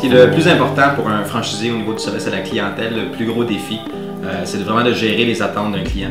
qui est le plus important pour un franchisé au niveau du service à la clientèle, le plus gros défi, c'est vraiment de gérer les attentes d'un client.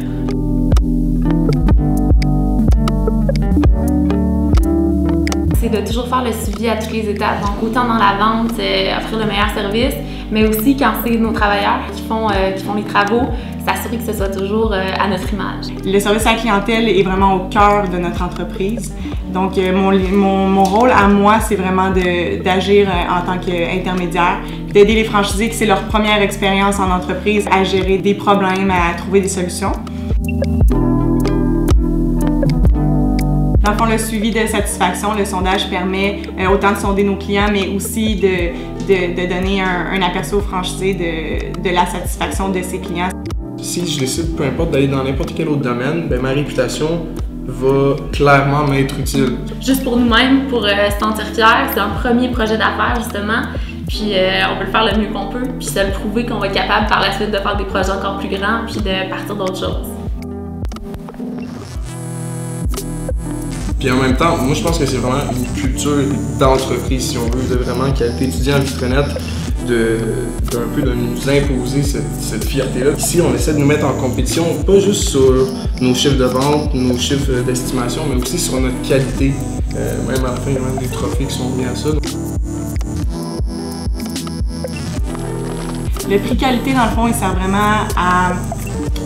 C'est de toujours faire le suivi à toutes les étapes, donc autant dans la vente, offrir le meilleur service, mais aussi quand c'est nos travailleurs qui font les travaux, s'assurer que ce soit toujours à notre image. Le service à la clientèle est vraiment au cœur de notre entreprise. Donc mon rôle à moi, c'est vraiment d'agir en tant qu'intermédiaire, d'aider les franchisés que c'est leur première expérience en entreprise à gérer des problèmes, à trouver des solutions. Dans le fond, le suivi de satisfaction, le sondage permet autant de sonder nos clients, mais aussi de donner un aperçu aux franchisés de la satisfaction de ses clients. Si je décide, peu importe, d'aller dans n'importe quel autre domaine, bien, ma réputation va clairement m'être utile. Juste pour nous-mêmes, pour se sentir fiers, c'est un premier projet d'affaires justement, puis on peut le faire le mieux qu'on peut, puis se le prouver qu'on va être capable par la suite de faire des projets encore plus grands, puis de partir d'autres choses. Puis en même temps, moi je pense que c'est vraiment une culture d'entreprise, si on veut, de vraiment qualité étudiant à Vitronette, de nous imposer cette fierté-là. Ici, on essaie de nous mettre en compétition, pas juste sur nos chiffres de vente, nos chiffres d'estimation, mais aussi sur notre qualité. Même à la fin, il y a même des trophées qui sont liés à ça. Le prix qualité, dans le fond, il sert vraiment à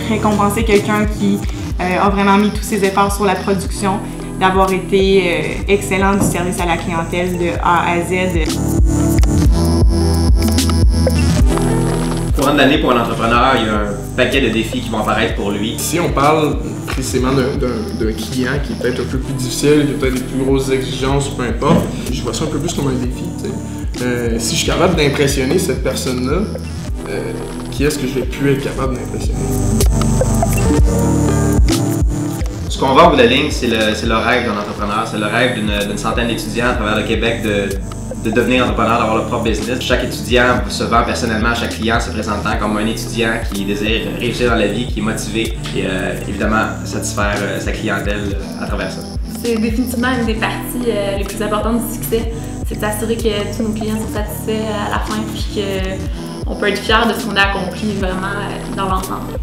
récompenser quelqu'un qui a vraiment mis tous ses efforts sur la production, d'avoir été excellent du service à la clientèle de A à Z. Au courant de l'année, pour un entrepreneur, il y a un paquet de défis qui vont apparaître pour lui. Si on parle précisément d'un client qui est peut-être un peu plus difficile, qui a peut-être des plus grosses exigences, peu importe, je vois ça un peu plus comme un défi. Si je suis capable d'impressionner cette personne-là, qui est-ce que je vais plus être capable d'impressionner? Ce qu'on voit au bout de la ligne, c'est le rêve d'un entrepreneur, c'est le rêve d'une centaine d'étudiants à travers le Québec de devenir entrepreneur, d'avoir leur propre business. Chaque étudiant se vend personnellement à chaque client, se présentant comme un étudiant qui désire réussir dans la vie, qui est motivé et évidemment satisfaire sa clientèle à travers ça. C'est définitivement une des parties les plus importantes du succès, c'est de s'assurer que tous nos clients sont satisfaits à la fin puis qu'on peut être fiers de ce qu'on a accompli vraiment dans l'ensemble.